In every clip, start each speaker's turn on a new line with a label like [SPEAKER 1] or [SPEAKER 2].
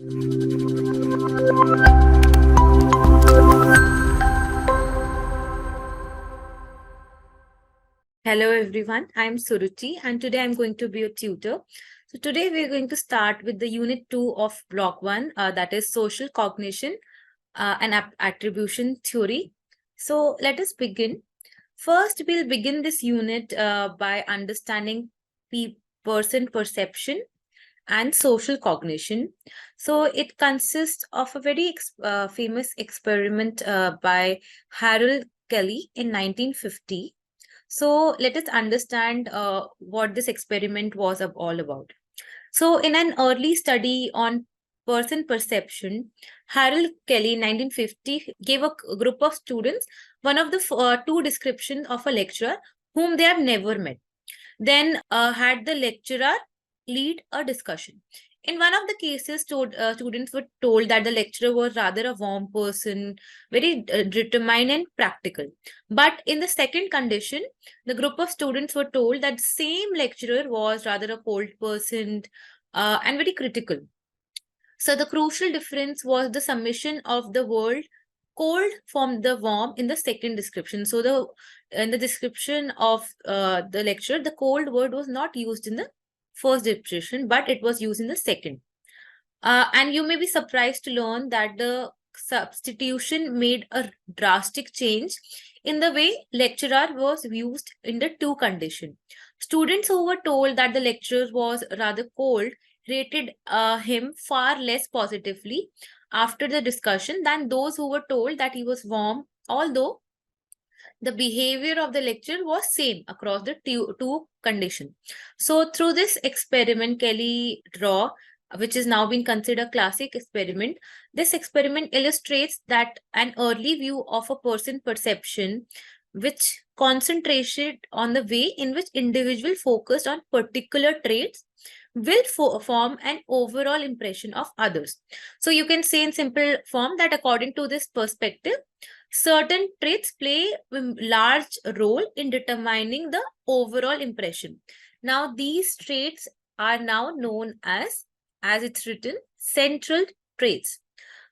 [SPEAKER 1] Hello everyone, I'm Suruchi and today I'm going to be a tutor. So today we're going to start with the unit 2 of block 1, that is social cognition and attribution theory. So let us begin. First, we'll begin this unit by understanding person perception and social cognition. So it consists of a very famous experiment by Harold Kelly in 1950. So let us understand what this experiment was all about. So in an early study on person perception, Harold Kelly in 1950 gave a group of students one of the two descriptions of a lecturer whom they have never met. Then had the lecturer lead a discussion. In one of the cases, students were told that the lecturer was rather a warm person, very determined and practical. But in the second condition, the group of students were told that the same lecturer was rather a cold person and very critical. So the crucial difference was the summation of the word cold from the warm in the second description. So in the description of the lecture, the cold word was not used in the first description, but it was used in the second. And you may be surprised to learn that the substitution made a drastic change in the way lecturer was used in the two condition. Students who were told that the lecturer was rather cold rated him far less positively after the discussion than those who were told that he was warm, although the behavior of the lecturer was same across the two conditions. So through this experiment, Kelly draw, which is now being considered a classic experiment, this experiment illustrates that an early view of a person perception, which concentrated on the way in which individual focused on particular traits, will form an overall impression of others. So you can say in simple form that according to this perspective, certain traits play a large role in determining the overall impression. Now, these traits are now known as it's written, central traits.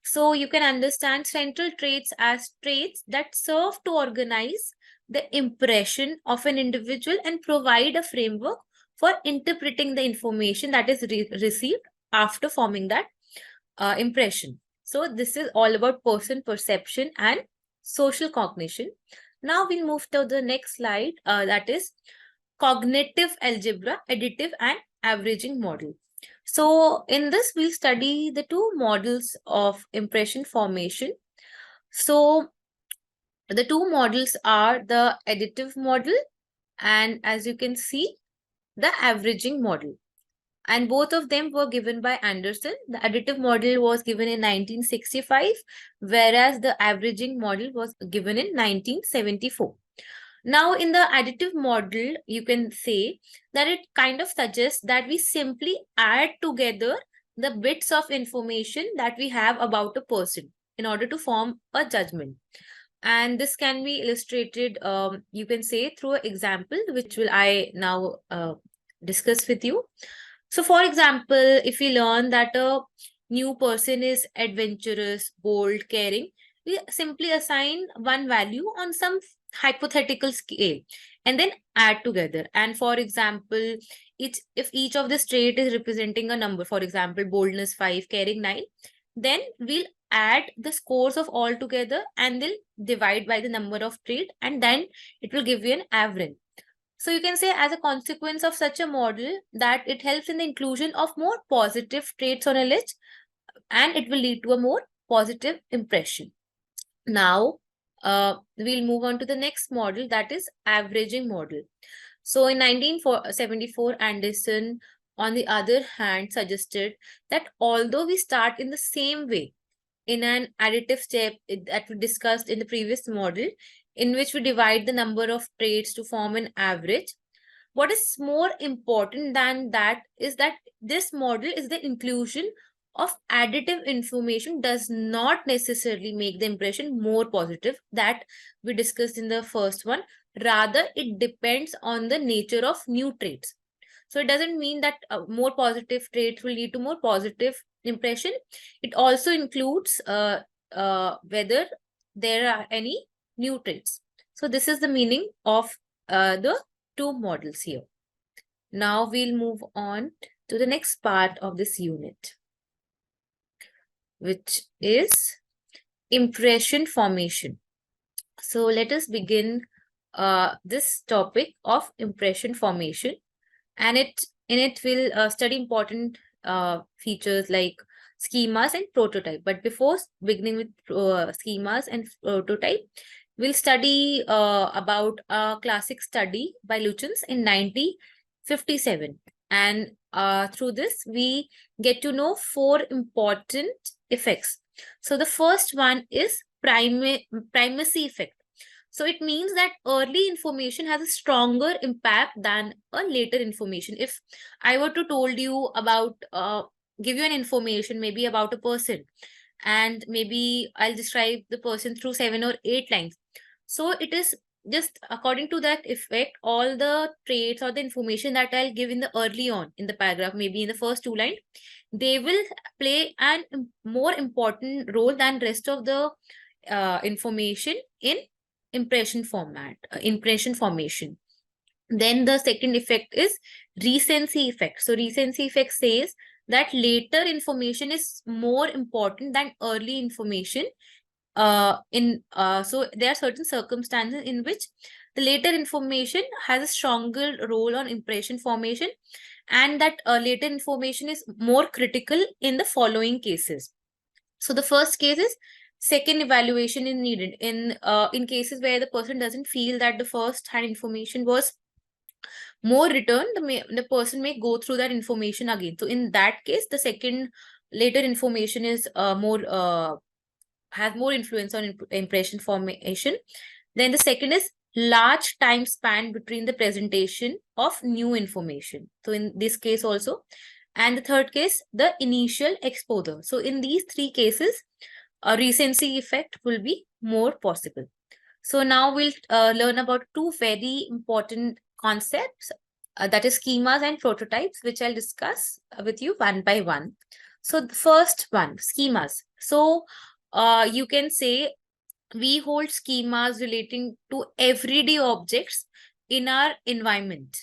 [SPEAKER 1] So you can understand central traits as traits that serve to organize the impression of an individual and provide a framework for interpreting the information that is received after forming that impression. So this is all about person perception and social cognition. Now we'll move to the next slide, that is cognitive algebra, additive and averaging model. So in this, we'll study the two models of impression formation. So the two models are the additive model and, as you can see, the averaging model. And both of them were given by Anderson. The additive model was given in 1965, whereas the averaging model was given in 1974. Now, in the additive model, you can say that it kind of suggests that we simply add together the bits of information that we have about a person in order to form a judgment. And this can be illustrated, you can say, through an example, which will I now discuss with you. So, for example, if we learn that a new person is adventurous, bold, caring, we simply assign one value on some hypothetical scale and then add together. And for example, if each of this trait is representing a number, for example, boldness 5, caring 9, then we'll add the scores of all together and they'll divide by the number of trait, and then it will give you an average. So you can say, as a consequence of such a model, that it helps in the inclusion of more positive traits on a list and it will lead to a more positive impression. Now, we'll move on to the next model, that is averaging model. So in 1974, Anderson, on the other hand, suggested that although we start in the same way in an additive step that we discussed in the previous model, in which we divide the number of traits to form an average, what is more important than that is that this model is the inclusion of additive information does not necessarily make the impression more positive that we discussed in the first one. Rather, it depends on the nature of new traits. So it doesn't mean that more positive traits will lead to more positive impression. It also includes whether there are any new traits. So this is the meaning of the two models here. Now we'll move on to the next part of this unit, which is impression formation. So let us begin this topic of impression formation, and in it we'll study important features like schemas and prototype. But before beginning with schemas and prototype, we'll study about a classic study by Lutyens in 1957. And through this, we get to know 4 important effects. So the first one is primacy effect. So it means that early information has a stronger impact than a later information. If I were to told you about, give you an information maybe about a person, and maybe I'll describe the person through 7 or 8 lines. So it is just according to that effect, all the traits or the information that I'll give in the early on in the paragraph, maybe in the first 2 lines, they will play an more important role than rest of the information in impression formation. Then the second effect is recency effect. So recency effect says that later information is more important than early information. So there are certain circumstances in which the later information has a stronger role on impression formation, and that later information is more critical in the following cases. So the first case is second evaluation is needed in cases where the person doesn't feel that the first hand information was more return, the person may go through that information again. So in that case, the second later information is has more influence on impression formation. Then the second is large time span between the presentation of new information. So in this case also. And the third case, the initial exposure. So in these 3 cases, a recency effect will be more possible. So now we'll learn about 2 very important concepts, that is schemas and prototypes, which I'll discuss with you one by one. So the first one, schemas. So you can say we hold schemas relating to everyday objects in our environment.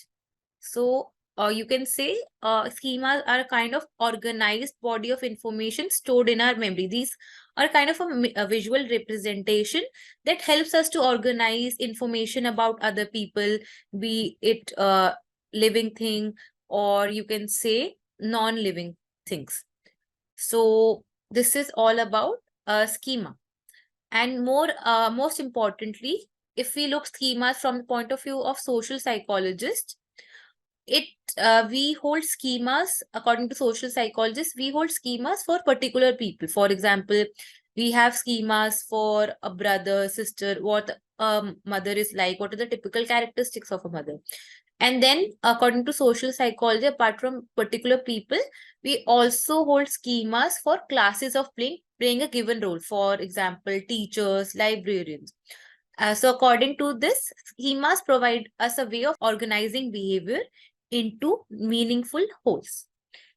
[SPEAKER 1] So you can say schemas are a kind of organized body of information stored in our memory. These are kind of a visual representation that helps us to organize information about other people, be it living thing, or you can say non-living things. So this is all about a schema. And most importantly, if we look schemas from the point of view of social psychologists, we hold schemas, according to social psychologists, we hold schemas for particular people. For example, we have schemas for a brother, sister, what a mother is like, what are the typical characteristics of a mother. And then according to social psychology, apart from particular people, we also hold schemas for classes of playing a given role. For example, teachers, librarians. So according to this, schemas provide us a way of organizing behavior into meaningful wholes.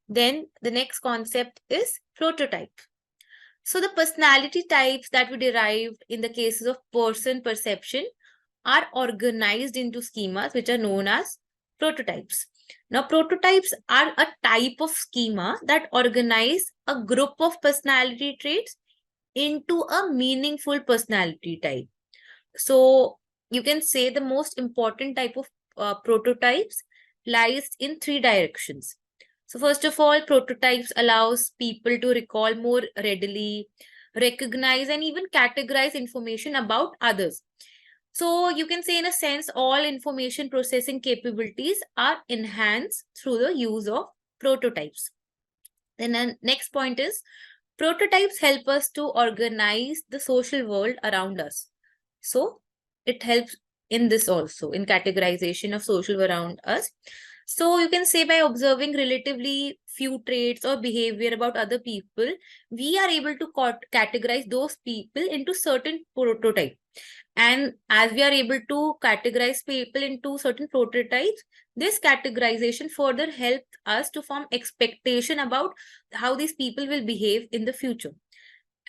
[SPEAKER 1] Then the next concept is prototype. So the personality types that we derived in the cases of person perception are organized into schemas, which are known as prototypes. Now, prototypes are a type of schema that organize a group of personality traits into a meaningful personality type. So you can say the most important type of prototypes lies in 3 directions. So first of all, prototypes allows people to recall more readily, recognize, and even categorize information about others. So you can say, in a sense, all information processing capabilities are enhanced through the use of prototypes. Then the next point is, prototypes help us to organize the social world around us. So it helps in this also, in categorization of social around us. So you can say by observing relatively few traits or behavior about other people, we are able to categorize those people into certain prototypes. And as we are able to categorize people into certain prototypes, this categorization further helps us to form expectation about how these people will behave in the future.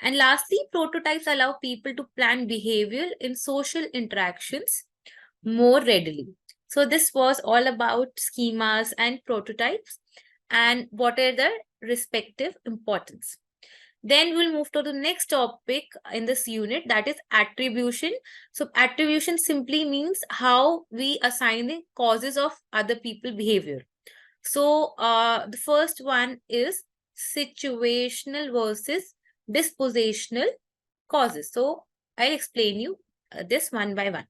[SPEAKER 1] And lastly, prototypes allow people to plan behavior in social interactions more readily. So this was all about schemas and prototypes and what are the respective importance. Then we'll move to the next topic in this unit, that is attribution. So attribution simply means how we assign the causes of other people behavior. So the first one is situational versus dispositional causes. So I'll explain you this one by one.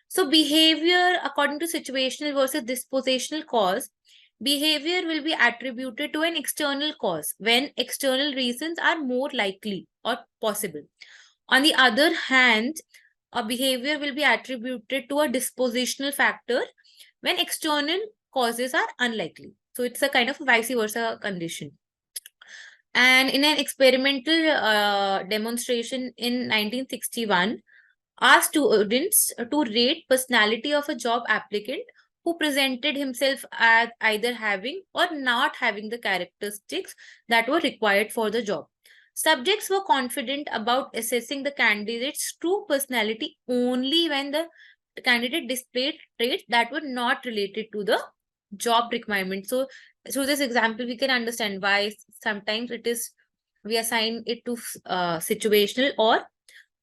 [SPEAKER 1] So behavior according to situational versus dispositional cause, behavior will be attributed to an external cause when external reasons are more likely or possible. On the other hand, a behavior will be attributed to a dispositional factor when external causes are unlikely. So it's a kind of vice versa condition. And in an experimental demonstration in 1961, asked students to rate personality of a job applicant who presented himself as either having or not having the characteristics that were required for the job. Subjects were confident about assessing the candidate's true personality only when the candidate displayed traits that were not related to the job requirement. So through this example, we can understand why sometimes we assign it to situational or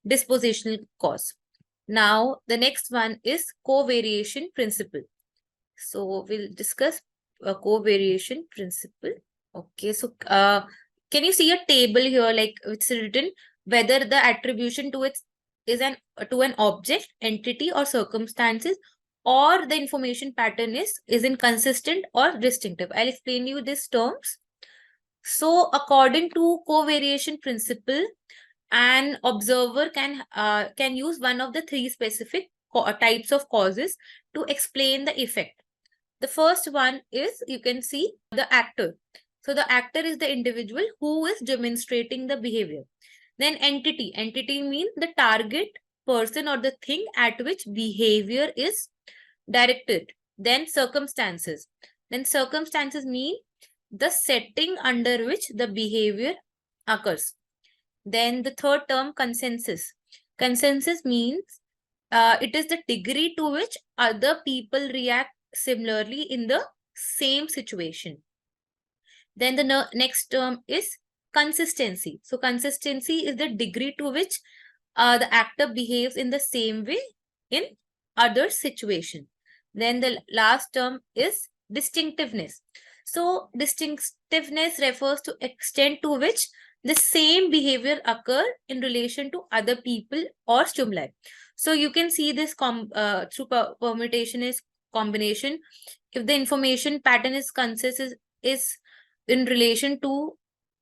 [SPEAKER 1] dispositional cause. Now, the next one is covariation principle. So we'll discuss a covariation principle. Okay, so can you see a table here, like it's written whether the attribution to it is to an object, entity, or circumstances, or the information pattern is inconsistent or distinctive. I'll explain you these terms. So according to covariation principle, an observer can use one of the three specific types of causes to explain the effect. The first one is, you can see, the actor. So the actor is the individual who is demonstrating the behavior. Then entity. Entity means the target person or the thing at which behavior is directed. Then circumstances. Then circumstances mean the setting under which the behavior occurs. Then the third term, consensus. Consensus means it is the degree to which other people react similarly in the same situation. Then the next term is consistency. So consistency is the degree to which the actor behaves in the same way in other situation. Then the last term is distinctiveness. So distinctiveness refers to extent to which the same behavior occur in relation to other people or stimuli. So you can see this through permutation is combination. If the information pattern is consistent, is in relation to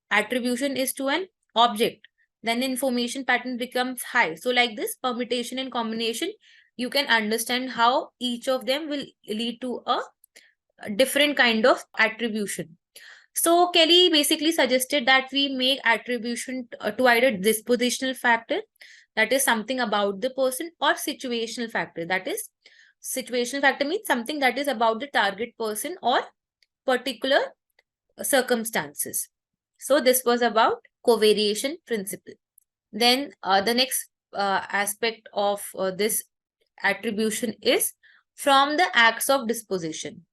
[SPEAKER 1] attribution is to an object, then the information pattern becomes high. So like this permutation and combination, you can understand how each of them will lead to a different kind of attribution. So Kelly basically suggested that we make attribution to either dispositional factor, that is something about the person, or situational factor, that is situational factor means something that is about the target person or particular circumstances. So this was about covariation principle. Then the next aspect of this attribution is from the acts of disposition.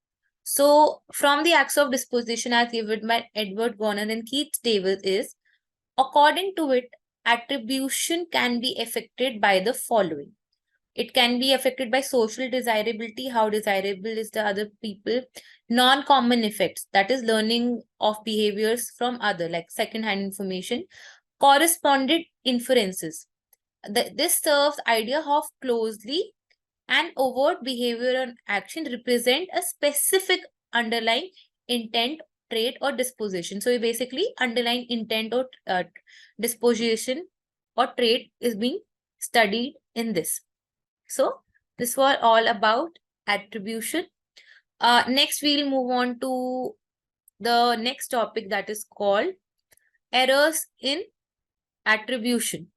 [SPEAKER 1] So from the acts of disposition as given by Edward Warner and Keith Davis is, according to it, attribution can be affected by the following. It can be affected by social desirability, how desirable is the other people, non-common effects, that is learning of behaviors from other, like second-hand information, corresponded inferences. This serves idea of closely and overt behavior and action represent a specific underlying intent, trait, or disposition. So basically underlying intent or disposition or trait is being studied in this. So this was all about attribution. Next, we'll move on to the next topic, that is called errors in attribution.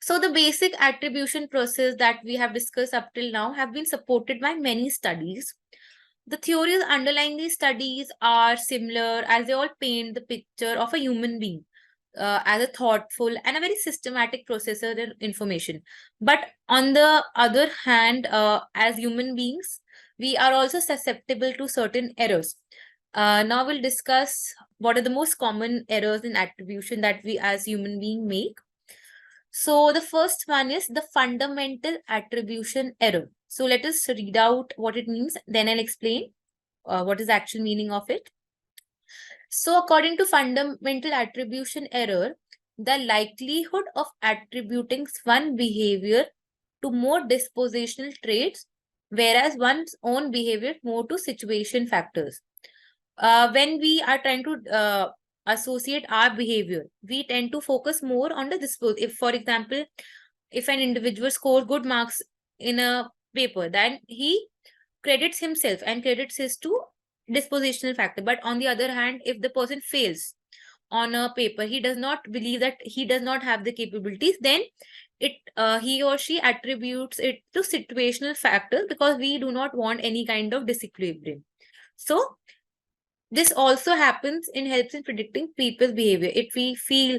[SPEAKER 1] So the basic attribution process that we have discussed up till now have been supported by many studies. The theories underlying these studies are similar, as they all paint the picture of a human being as a thoughtful and a very systematic processor of information. But on the other hand, as human beings, we are also susceptible to certain errors. Now we'll discuss what are the most common errors in attribution that we as human beings make. So the first one is the fundamental attribution error. So let us read out what it means, then I'll explain what is the actual meaning of it. So according to fundamental attribution error, the likelihood of attributing one behavior to more dispositional traits, whereas one's own behavior more to situation factors. When we are trying to associate our behavior, we tend to focus more on the disposal. If, for example, if an individual scores good marks in a paper, then he credits himself and credits his to dispositional factor. But on the other hand, if the person fails on a paper, he does not believe that he does not have the capabilities, then it he or she attributes it to situational factors, because we do not want any kind of disequilibrium. So this also happens in helps in predicting people's behavior. If we feel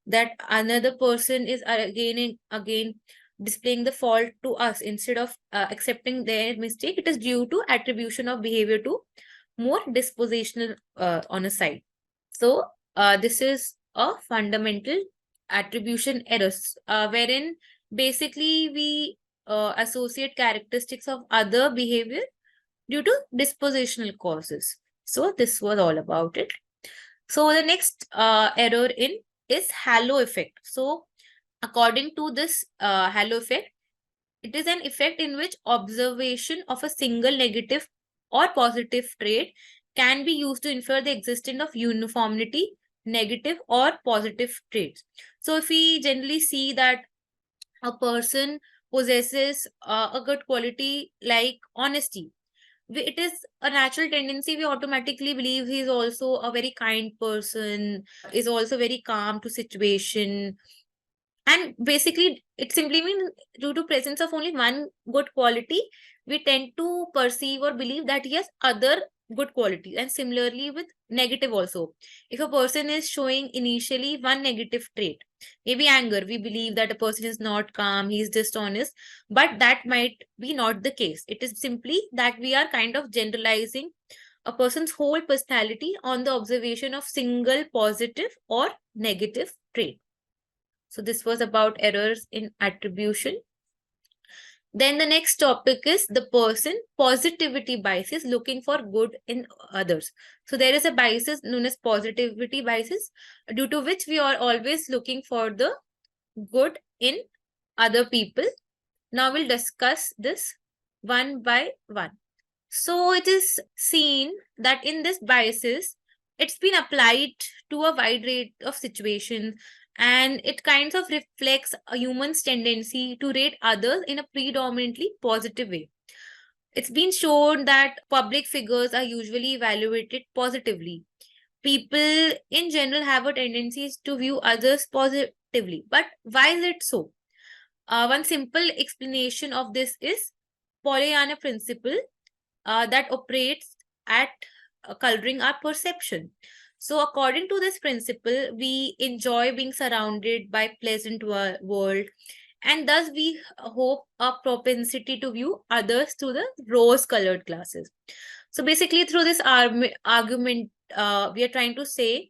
[SPEAKER 1] that another person is again and again displaying the fault to us instead of accepting their mistake, it is due to attribution of behavior to more dispositional on a side. So this is a fundamental attribution errors, wherein basically we associate characteristics of other behavior due to dispositional causes. So this was all about it. So the next error in is halo effect. So according to this halo effect, it is an effect in which observation of a single negative or positive trait can be used to infer the existence of uniformity, negative or positive traits. So if we generally see that a person possesses a good quality like honesty, it is a natural tendency, we automatically believe he is also a very kind person, is also very calm to situation. And basically it simply means due to presence of only one good quality, we tend to perceive or believe that he has other good qualities. And similarly with negative also, if a person is showing initially one negative trait, maybe anger, we believe that a person is not calm, he is dishonest, but that might be not the case. It is simply that we are kind of generalizing a person's whole personality on the observation of single positive or negative trait. So this was about errors in attribution. Then the next topic is the person positivity biases, looking for good in others. So there is a biases known as positivity biases, due to which we are always looking for the good in other people. Now we'll discuss this one by one. So it is seen that in this biases, it's been applied to a wide range of situations, and it kind of reflects a human's tendency to rate others in a predominantly positive way. It's been shown that public figures are usually evaluated positively. People in general have a tendency to view others positively. But why is it so? One simple explanation of this is Pollyanna principle that operates at coloring our perception. So according to this principle, we enjoy being surrounded by pleasant world, and thus we hope a propensity to view others through the rose-colored glasses. So basically through this argument, we are trying to say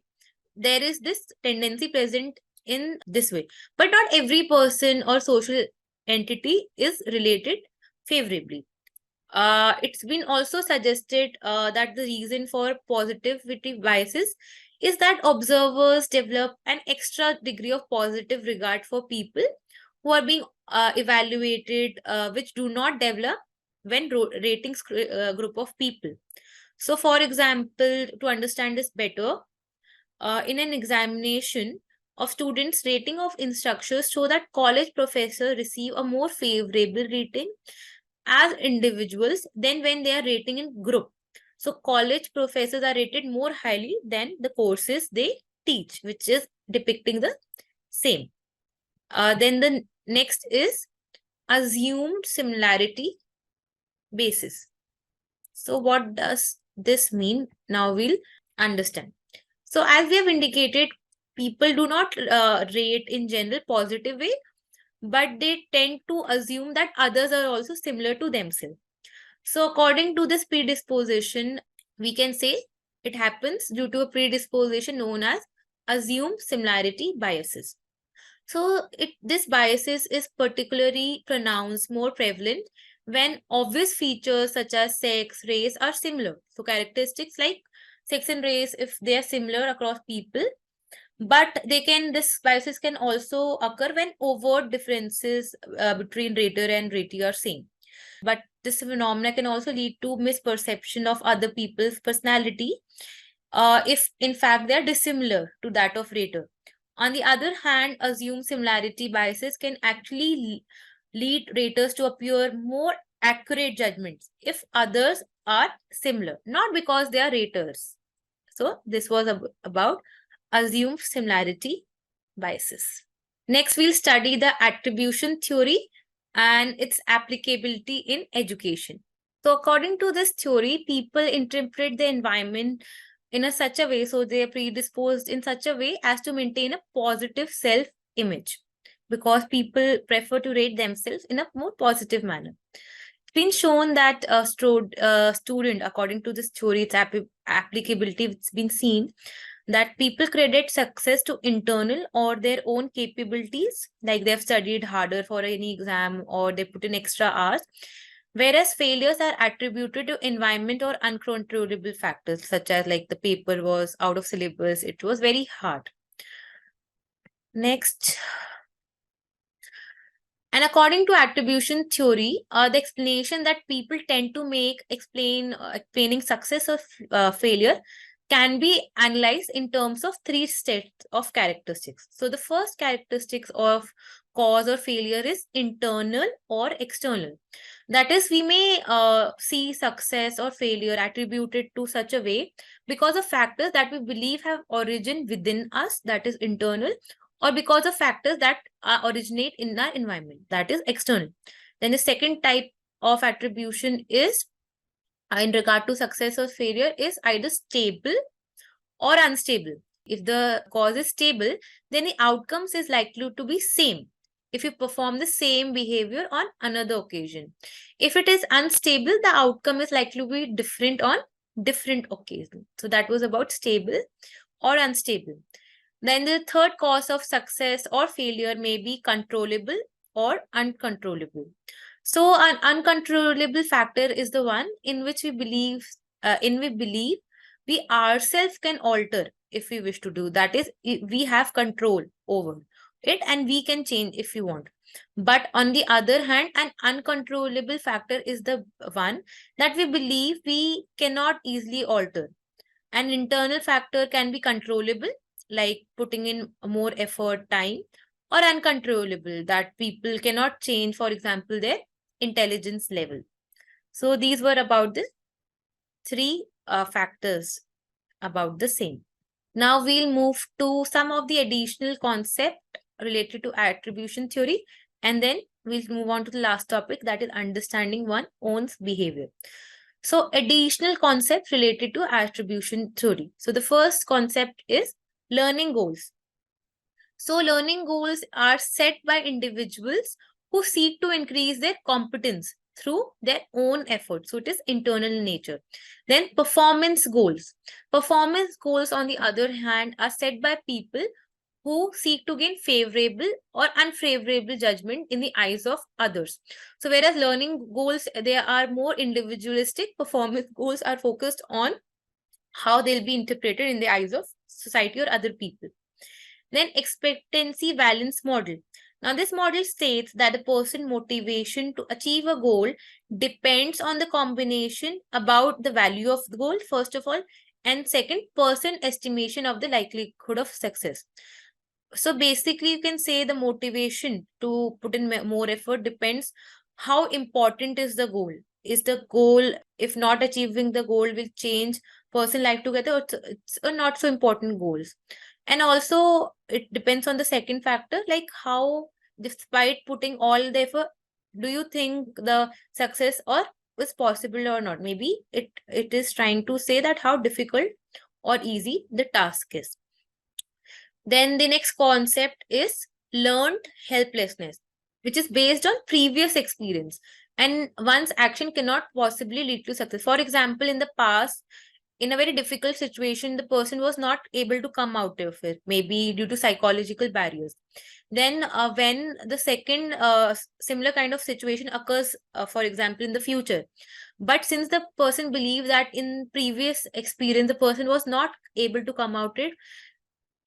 [SPEAKER 1] there is this tendency present in this way. But not every person or social entity is related favorably. It's been also suggested that the reason for positivity biases is that observers develop an extra degree of positive regard for people who are being evaluated, which do not develop when rating group of people. So, for example, to understand this better, in an examination of students, rating of instructors show that college professors receive a more favorable rating as individuals than when they are rating in group. So college professors are rated more highly than the courses they teach, which is depicting the same. Then the next is assumed similarity basis. So what does this mean? Now we'll understand. So as we have indicated, people do not rate in general positive way, but they tend to assume that others are also similar to themselves. So according to this predisposition, we can say it happens due to a predisposition known as assumed similarity biases. So this biases is particularly pronounced, more prevalent when obvious features such as sex, race are similar. So characteristics like sex and race, if they are similar across people, but this biases can also occur when overt differences between rater and ratee are same. But this phenomena can also lead to misperception of other people's personality if in fact they are dissimilar to that of rater. On the other hand, assumed similarity biases can actually lead raters to appear more accurate judgments if others are similar, not because they are raters. So this was about assumed similarity biases. Next, we'll study the attribution theory and its applicability in education. So according to this theory, people interpret the environment in such a way, so they are predisposed in such a way as to maintain a positive self-image, because people prefer to rate themselves in a more positive manner. It's been shown that a student, according to this theory, its applicability, it's been seen that people credit success to internal or their own capabilities, like they've studied harder for any exam or they put in extra hours, whereas failures are attributed to environment or uncontrollable factors, such as like the paper was out of syllabus, it was very hard. Next. And according to attribution theory, the explanation that people tend to make explaining success or failure can be analyzed in terms of three sets of characteristics. So the first characteristics of cause or failure is internal or external. That is, we may see success or failure attributed to such a way because of factors that we believe have origin within us, that is internal, or because of factors that originate in our environment, that is external. Then the second type of attribution is in regard to success or failure is either stable or unstable. If the cause is stable, then the outcomes is likely to be same if you perform the same behavior on another occasion. If it is unstable, the outcome is likely to be different on different occasions. So that was about stable or unstable. Then the third cause of success or failure may be controllable or uncontrollable. So an uncontrollable factor is the one in which we believe we ourselves can alter if we wish to do. That is, we have control over it and we can change if we want. But on the other hand, an uncontrollable factor is the one that we believe we cannot easily alter. An internal factor can be controllable, like putting in more effort, time, or uncontrollable, that people cannot change, for example, their intelligence level. So these were about the three factors about the same. Now we'll move to some of the additional concept related to attribution theory, and then we'll move on to the last topic, that is understanding one's own behavior. So additional concepts related to attribution theory. So the first concept is learning goals. So learning goals are set by individuals who seek to increase their competence through their own effort. So it is internal in nature. Then performance goals. Performance goals, on the other hand, are set by people who seek to gain favorable or unfavorable judgment in the eyes of others. So whereas learning goals, they are more individualistic, performance goals are focused on how they'll be interpreted in the eyes of society or other people. Then expectancy valence model. Now this model states that the person motivation to achieve a goal depends on the combination about the value of the goal, first of all, and second, person estimation of the likelihood of success. So basically, you can say the motivation to put in more effort depends how important is the goal? Is the goal, if not achieving the goal, will change person life together, or it's a not so important goals? And also it depends on the second factor, like how, despite putting all the effort, do you think the success or is possible or not? Maybe it is trying to say that how difficult or easy the task is. Then the next concept is learned helplessness, which is based on previous experience. And one's action cannot possibly lead to success. For example, in the past, in a very difficult situation, the person was not able to come out of it, maybe due to psychological barriers. Then when the second similar kind of situation occurs, for example, in the future, but since the person believes that in previous experience, the person was not able to come out it,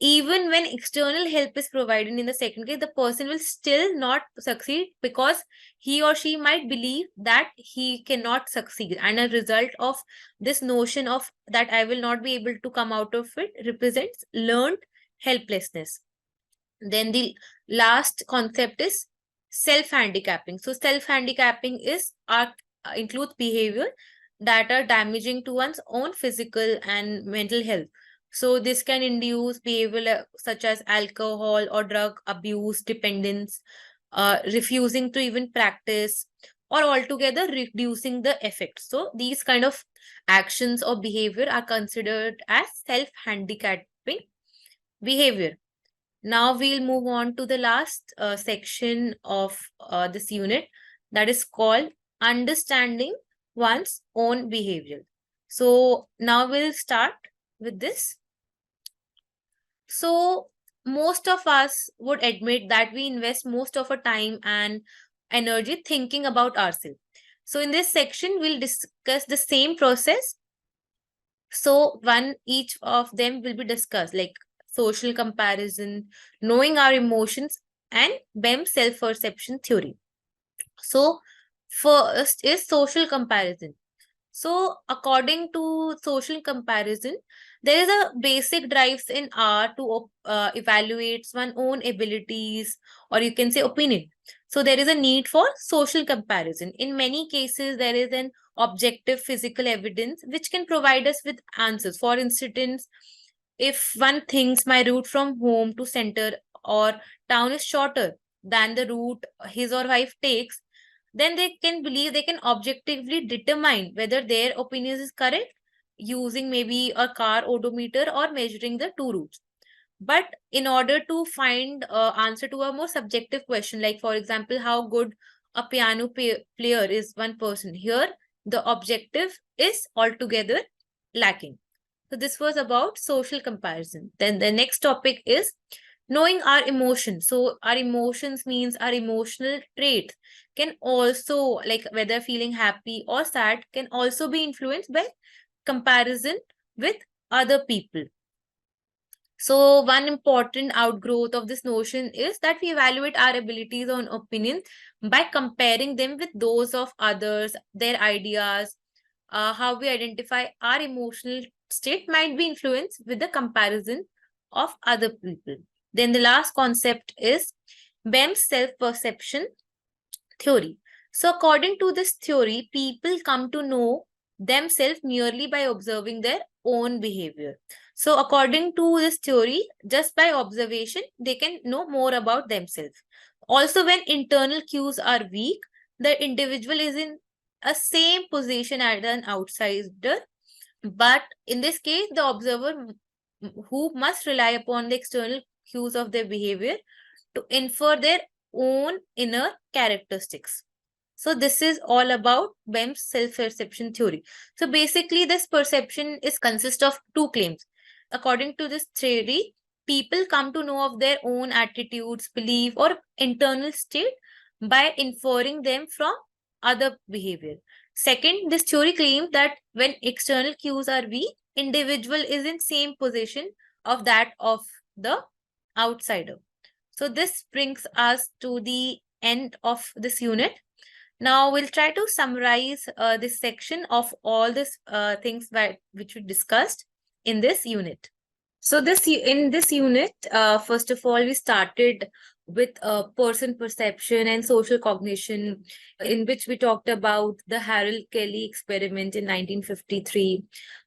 [SPEAKER 1] even when external help is provided in the second case, the person will still not succeed because he or she might believe that he cannot succeed. And a result of this notion of that I will not be able to come out of it represents learned helplessness. Then the last concept is self-handicapping. So self-handicapping is includes behavior that are damaging to one's own physical and mental health. So this can induce behavior such as alcohol or drug abuse, dependence, refusing to even practice, or altogether reducing the effect. So these kind of actions or behavior are considered as self-handicapping behavior. Now we'll move on to the last section of this unit, that is called understanding one's own behavior. So now we'll start with this. So most of us would admit that we invest most of our time and energy thinking about ourselves. So in this section, we'll discuss the same process. So each of them will be discussed, like social comparison, knowing our emotions, and BEM self-perception theory. So first is social comparison. So according to social comparison, there is a basic drives in R to evaluate one's own abilities, or you can say opinion. So there is a need for social comparison. In many cases, there is an objective physical evidence which can provide us with answers. For instance, if one thinks my route from home to center or town is shorter than the route his or wife takes, then they can believe they can objectively determine whether their opinion is correct using maybe a car odometer or measuring the two routes. But in order to find answer to a more subjective question, like for example, how good a piano player is one person, here the objective is altogether lacking. So this was about social comparison. Then the next topic is knowing our emotions. So our emotions means our emotional traits can also, like whether feeling happy or sad, can also be influenced by comparison with other people. So one important outgrowth of this notion is that we evaluate our abilities on opinions by comparing them with those of others, their ideas. How we identify our emotional state might be influenced with the comparison of other people. Then the last concept is BEM's self-perception theory. So according to this theory, people come to know themselves merely by observing their own behavior. So according to this theory, just by observation, they can know more about themselves. Also, when internal cues are weak, the individual is in a same position as an outsider. But in this case, the observer who must rely upon the external cues of their behavior to infer their own inner characteristics. So this is all about BEM's self-perception theory. So basically, this perception consists of two claims. According to this theory, people come to know of their own attitudes, belief, or internal state by inferring them from other behavior. Second, this theory claims that when external cues are weak, individual is in same position of that of the outsider. So this brings us to the end of this unit. Now we'll try to summarize this section of all these things which we discussed in this unit. So in this unit, first of all, we started with person perception and social cognition, in which we talked about the Harold Kelly experiment in 1953,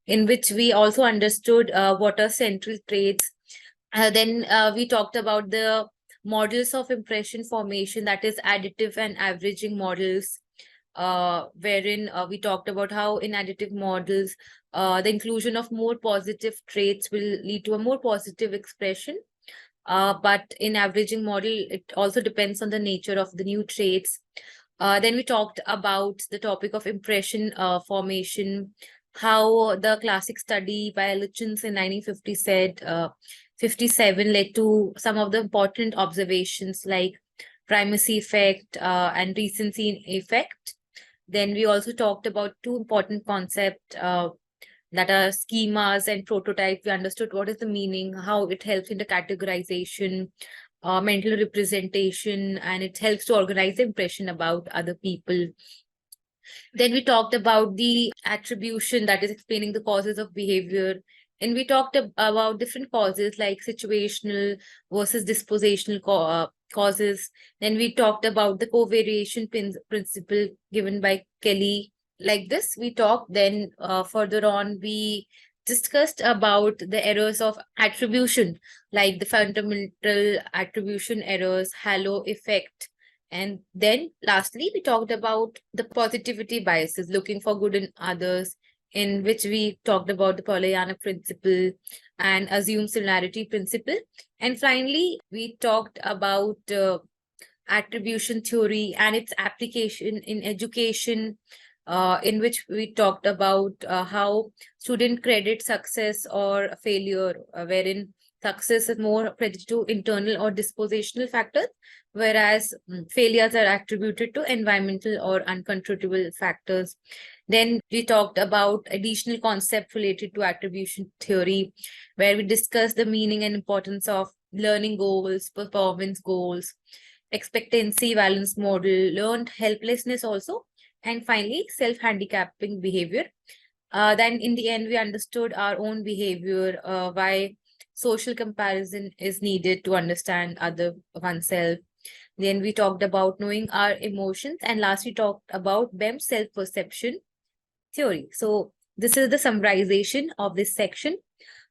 [SPEAKER 1] in which we also understood what are central traits. Then we talked about the models of impression formation, that is additive and averaging models, wherein we talked about how in additive models, the inclusion of more positive traits will lead to a more positive expression. But in averaging model, it also depends on the nature of the new traits. Then we talked about the topic of impression formation, how the classic study by Lichens in 1950 said 57 led to some of the important observations like primacy effect and recency effect. Then we also talked about two important concepts that are schemas and prototypes. We understood what is the meaning, how it helps in the categorization, mental representation, and it helps to organize the impression about other people. Then we talked about the attribution, that is explaining the causes of behavior. And we talked about different causes like situational versus dispositional causes. Then we talked about the covariation principle given by Kelly. Like this, we talked. Then further on, we discussed about the errors of attribution, like the fundamental attribution errors, halo effect. And then lastly, we talked about the positivity biases, looking for good in others, in which we talked about the Pollyanna principle and assume similarity principle. And finally, we talked about attribution theory and its application in education, in which we talked about how student credit success or failure, wherein success is more credited to internal or dispositional factors, whereas failures are attributed to environmental or uncontrollable factors. Then we talked about additional concept related to attribution theory, where we discussed the meaning and importance of learning goals, performance goals, expectancy balance model, learned helplessness also, and finally, self-handicapping behavior. Then in the end, we understood our own behavior, why social comparison is needed to understand other oneself. Then we talked about knowing our emotions, and last we talked about BEM self-perception theory. So this is the summarization of this section.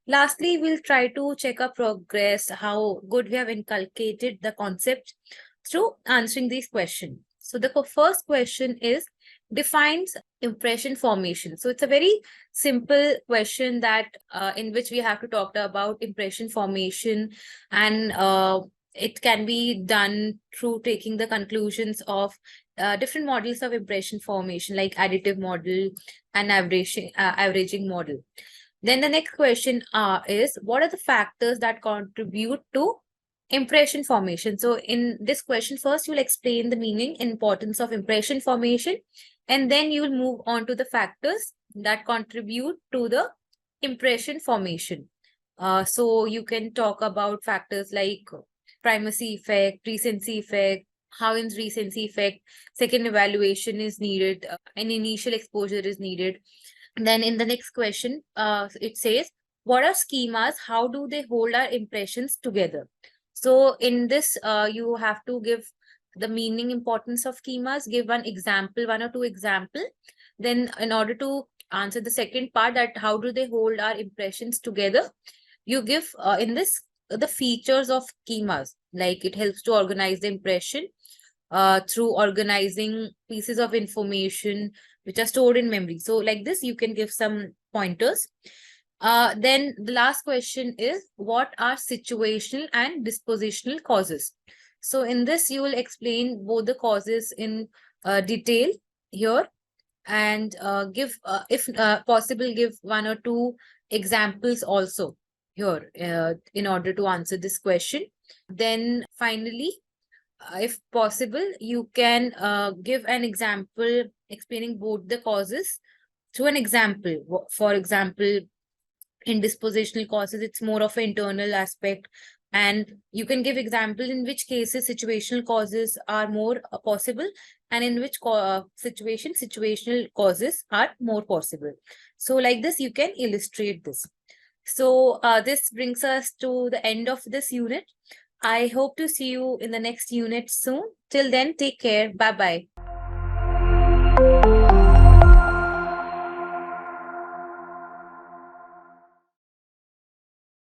[SPEAKER 1] Lastly, we'll try to check our progress, how good we have inculcated the concept through answering these questions. So the first question is, defines impression formation. So it's a very simple question that in which we have to talk about impression formation, and it can be done through taking the conclusions of different models of impression formation, like additive model and averaging model. Then the next question is, what are the factors that contribute to impression formation? So in this question, first you'll explain the meaning, importance of impression formation, and then you'll move on to the factors that contribute to the impression formation. So you can talk about factors like primacy effect, recency effect, how in recency effect, second evaluation is needed, and initial exposure is needed. And then in the next question, it says, what are schemas? How do they hold our impressions together? So in this, you have to give the meaning, importance of schemas, give one example, one or two example. Then in order to answer the second part, that how do they hold our impressions together, you give in this the features of schemas, like it helps to organize the impression through organizing pieces of information which are stored in memory. So like this, you can give some pointers. Then the last question is, what are situational and dispositional causes? So in this, you will explain both the causes in detail here, and give, if possible, give one or two examples also here in order to answer this question. Then finally, if possible, you can give an example explaining both the causes through an example. For example, in dispositional causes, it's more of an internal aspect, and you can give example in which cases situational causes are more possible, and in which situational causes are more possible. So like this, you can illustrate this. So this brings us to the end of this unit. I hope to see you in the next unit soon. Till then, take care. Bye bye.